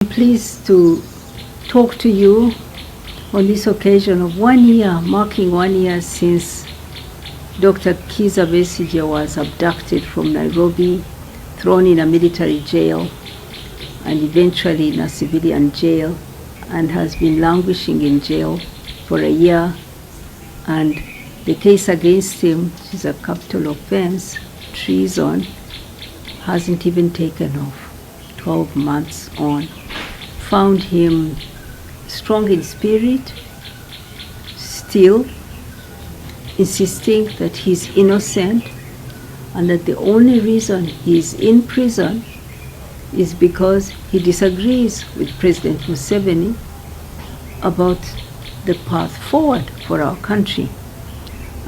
I'm pleased to talk to you on this occasion of 1 year, marking 1 year since Dr. Keeping Besigye was abducted from Nairobi, thrown in a military jail, and eventually in a civilian jail, and has been languishing in jail for a year. And the case against him, which is a capital offense, treason, hasn't even taken off. 12 months on. Found him strong in spirit, still insisting that he's innocent, and that the only reason he's in prison is because he disagrees with President Museveni about the path forward for our country,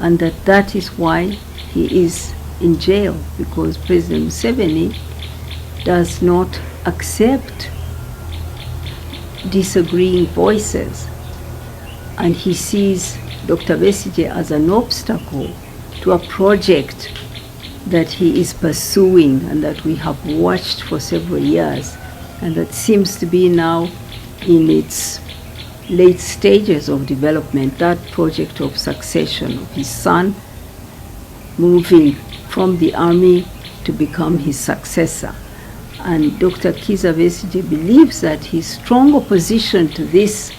and that is why he is in jail, because President Museveni does not accept disagreeing voices, and he sees Dr. Besigye as an obstacle to a project that he is pursuing and that we have watched for several years, and that seems to be now in its late stages of development, that project of succession of his son moving from the army to become his successor. And Dr. Kiza Besigye believes that his strong opposition to this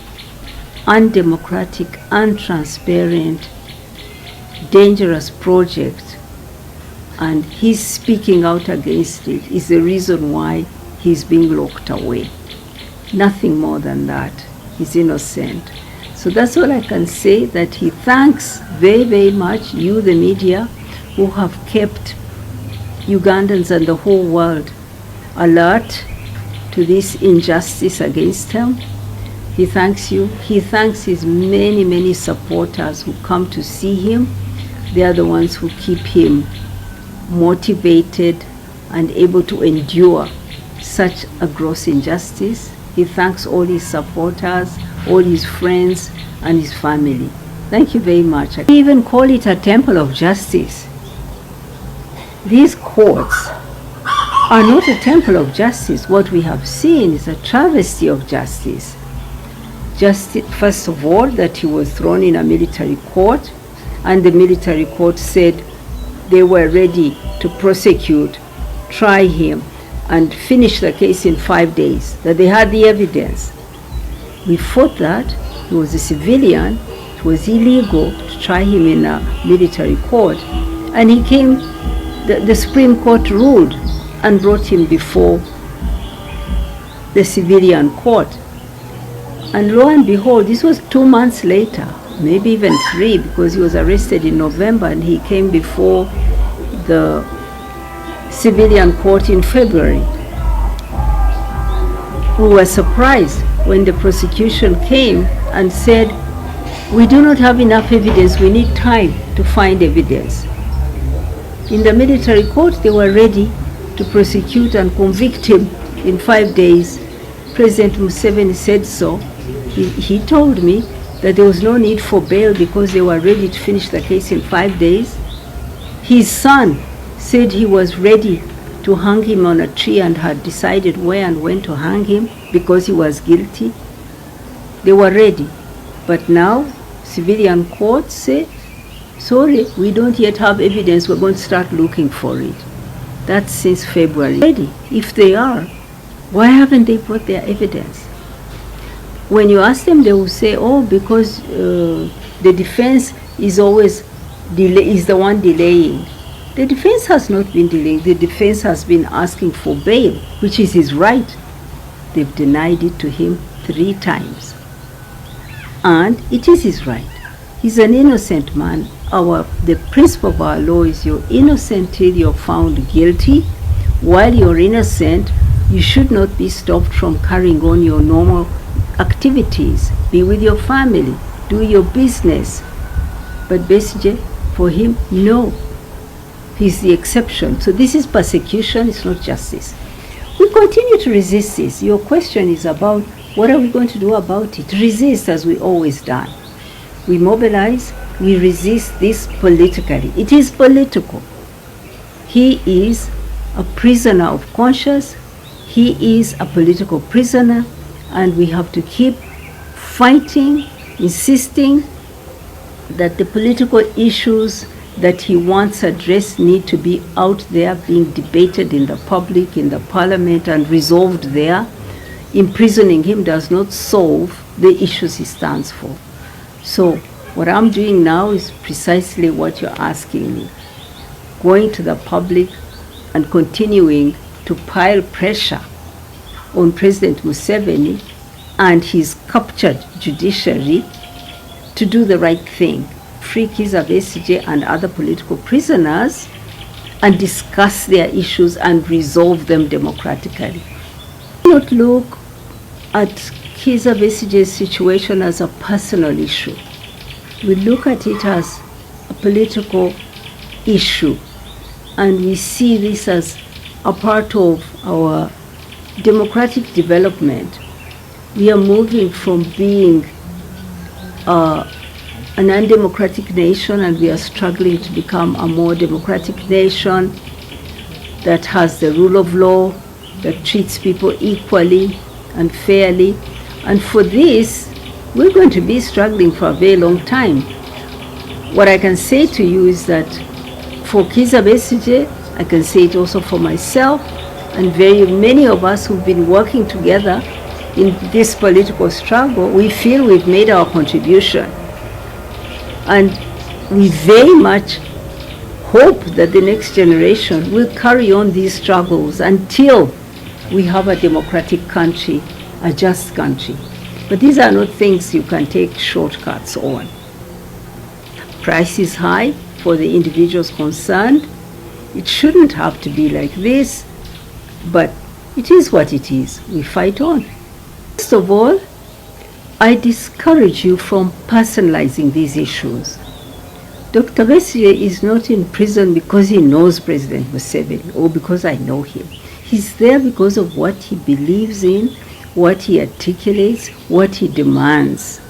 undemocratic, untransparent, dangerous project, and his speaking out against it, is the reason why he's being locked away. Nothing more than that. He's innocent. So that's all I can say, that he thanks very, very much you, the media, who have kept Ugandans and the whole world alert to this injustice against him. He thanks you. He thanks his many, many supporters who come to see him. They are the ones who keep him motivated and able to endure such a gross injustice. He thanks all his supporters, all his friends, and his family. Thank you very much. I even call it a temple of justice. These courts are not a temple of justice. What we have seen is a travesty of justice. First of all, that he was thrown in a military court, and the military court said they were ready to prosecute, try him, and finish the case in 5 days, that they had the evidence. We fought that. He was a civilian. It was illegal to try him in a military court. And he came, the Supreme Court ruled and brought him before the civilian court. And lo and behold, this was 2 months later, maybe even 3, because he was arrested in November and he came before the civilian court in February. We were surprised when the prosecution came and said, we do not have enough evidence, we need time to find evidence. In the military court, they were ready to prosecute and convict him in 5 days. President Museveni said so. He told me that there was no need for bail because they were ready to finish the case in 5 days. His son said he was ready to hang him on a tree and had decided where and when to hang him because he was guilty. They were ready. But now, civilian courts say, sorry, we don't yet have evidence, we're going to start looking for it. That's since February. Ready. If they are, why haven't they brought their evidence? When you ask them, they will say, oh, because the defense is always is the one delaying. The defense has not been delaying. The defense has been asking for bail, which is his right. They've denied it to him 3 times. And it is his right. He's an innocent man. The principle of our law is you're innocent till you're found guilty. While you're innocent, you should not be stopped from carrying on your normal activities. Be with your family, do your business. But Besigye, for him, no. He's the exception. So this is persecution, it's not justice. We continue to resist this. Your question is about what are we going to do about it? Resist as we always done. We mobilize, we resist this politically. It is political. He is a prisoner of conscience. He is a political prisoner, and we have to keep fighting, insisting that the political issues that he wants addressed need to be out there, being debated in the public, in the parliament, and resolved there. Imprisoning him does not solve the issues he stands for. So what I'm doing now is precisely what you're asking me. Going to the public and continuing to pile pressure on President Museveni and his captured judiciary to do the right thing, free Kiza Besigye and other political prisoners, and discuss their issues and resolve them democratically. Do not look at Kiza Besigye's situation as a personal issue. We look at it as a political issue, and we see this as a part of our democratic development. We are moving from being an undemocratic nation, and we are struggling to become a more democratic nation that has the rule of law, that treats people equally and fairly. And for this, we're going to be struggling for a very long time. What I can say to you is that for Kiza Besigye, I can say it also for myself, and very many of us who've been working together in this political struggle, we feel we've made our contribution. And we very much hope that the next generation will carry on these struggles until we have a democratic country, a just country. But these are not things you can take shortcuts on. Price is high for the individuals concerned. It shouldn't have to be like this, but it is what it is. We fight on. First of all, I discourage you from personalizing these issues. Dr. Besigye is not in prison because he knows President Museveni or because I know him. He's there because of what he believes in, what he articulates, what he demands.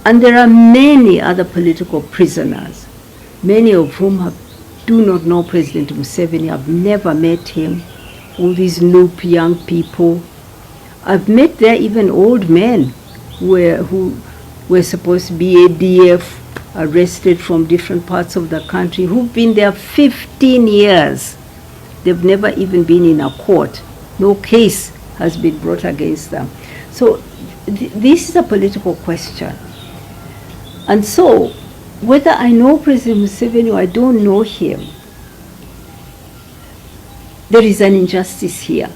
And there are many other political prisoners, many of whom do not know President Museveni, have never met him, all these Nup young people. I've met there even old men who were supposed to be ADF, arrested from different parts of the country, who've been there 15 years. They've never even been in a court. No case has been brought against them. So this is a political question. And so, whether I know President Museveni or I don't know him, there is an injustice here.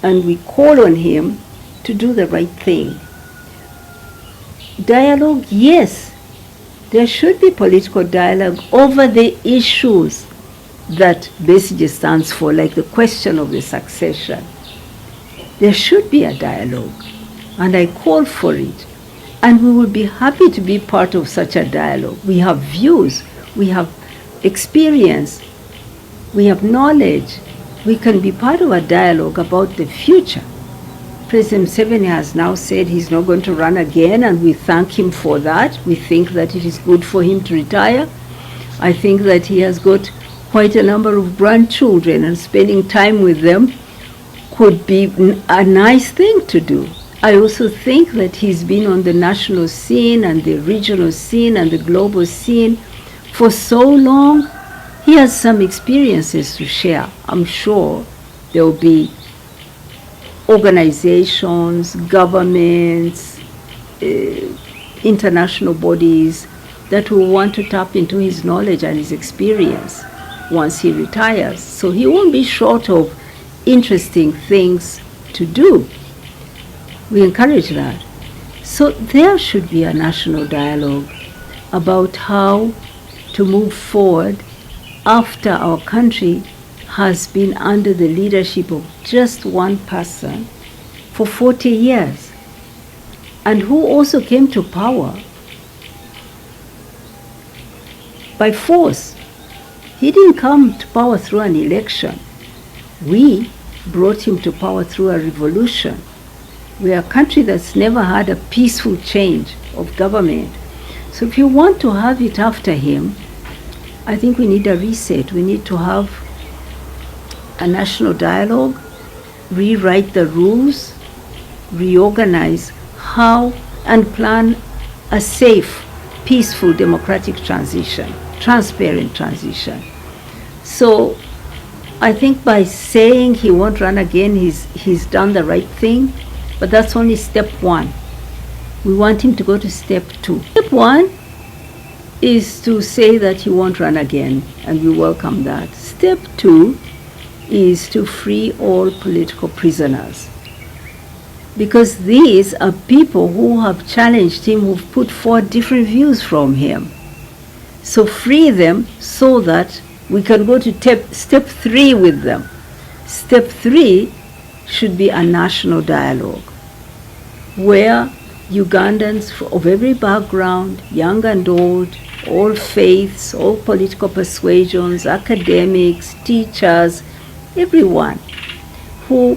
And we call on him to do the right thing. Dialogue, yes. There should be political dialogue over the issues that Besigye stands for, like the question of the succession. There should be a dialogue, and I call for it. And we will be happy to be part of such a dialogue. We have views, we have experience, we have knowledge. We can be part of a dialogue about the future. President Museveni has now said he's not going to run again, and we thank him for that. We think that it is good for him to retire. I think that he has got quite a number of grandchildren, and spending time with them could be a nice thing to do. I also think that he's been on the national scene and the regional scene and the global scene for so long. He has some experiences to share. I'm sure there will be organizations, governments, international bodies that will want to tap into his knowledge and his experience once he retires. So he won't be short of interesting things to do. We encourage that. So there should be a national dialogue about how to move forward after our country has been under the leadership of just one person for 40 years, and who also came to power by force. He didn't come to power through an election. We brought him to power through a revolution. We are a country that's never had a peaceful change of government. So if you want to have it after him, I think we need a reset. We need to have a national dialogue rewrite the rules, reorganize how, and plan a safe, peaceful, democratic transition, transparent transition. So I think by saying he won't run again, he's done the right thing, but that's only step one. We want him to go to step two. Step one is to say that he won't run again, and we welcome that. Step two is to free all political prisoners, because these are people who have challenged him, who've put forward different views from him. So free them so that we can go to step three with them. Step three should be a national dialogue where Ugandans of every background, young and old, all faiths, all political persuasions, academics, teachers, everyone who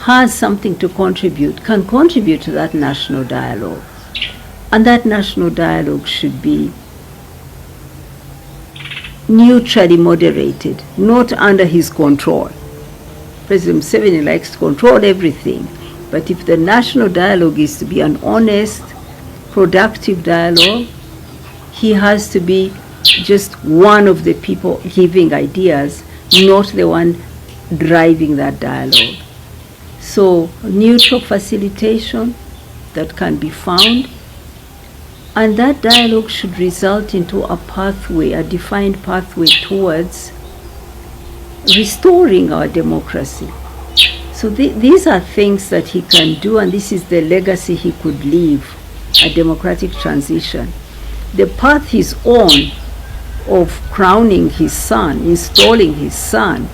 has something to contribute can contribute to that national dialogue. And that national dialogue should be neutrally moderated, not under his control. President Museveni likes to control everything, but if the national dialogue is to be an honest, productive dialogue, he has to be just one of the people giving ideas, not the one driving that dialogue. So neutral facilitation that can be found, and that dialogue should result into a pathway, a defined pathway towards restoring our democracy. So these are things that he can do, and this is the legacy he could leave, a democratic transition. The path he's on of crowning his son, installing his son,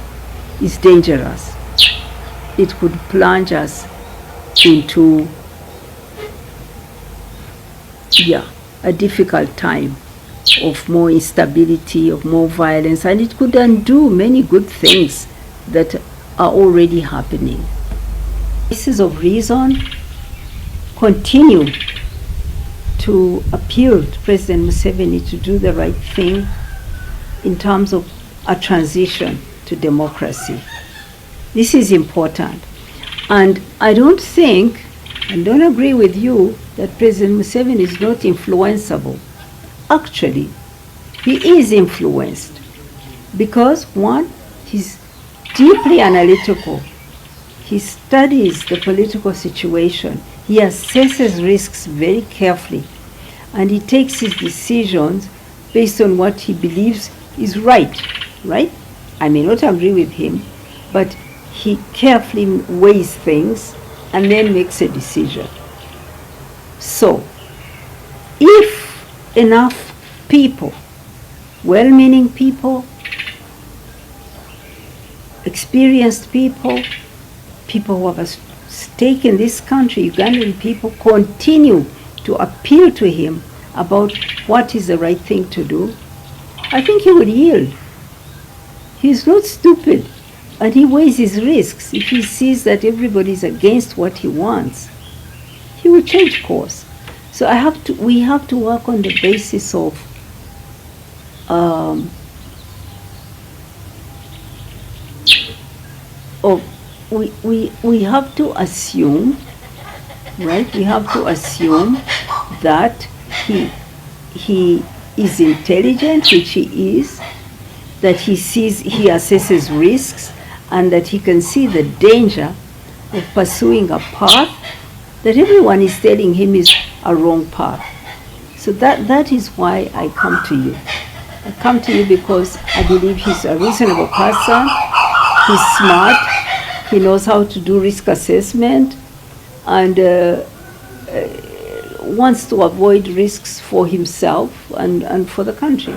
is dangerous. It could plunge us into a difficult time of more instability, of more violence, and it could undo many good things that are already happening. Voices of reason continue to appeal to President Museveni to do the right thing in terms of a transition to democracy. This is important. And I don't think, and don't agree with you, that President Museveni is not influenceable. Actually, he is influenced because, one, he's deeply analytical. He studies the political situation. He assesses risks very carefully, and he takes his decisions based on what he believes is right? I may not agree with him, but he carefully weighs things and then makes a decision. So, if enough people, well-meaning people, experienced people, people who have a stake in this country, Ugandan people, continue to appeal to him about what is the right thing to do, I think he would yield. He's not stupid, and he weighs his risks. If he sees that everybody is against what he wants, he will change course. So we have to work on the basis of we have to assume, right? We have to assume that he is intelligent, which he is, that he assesses risks, and that he can see the danger of pursuing a path that everyone is telling him is a wrong path. So that is why I come to you. I come to you because I believe he's a reasonable person, he's smart, he knows how to do risk assessment, and wants to avoid risks for himself and for the country.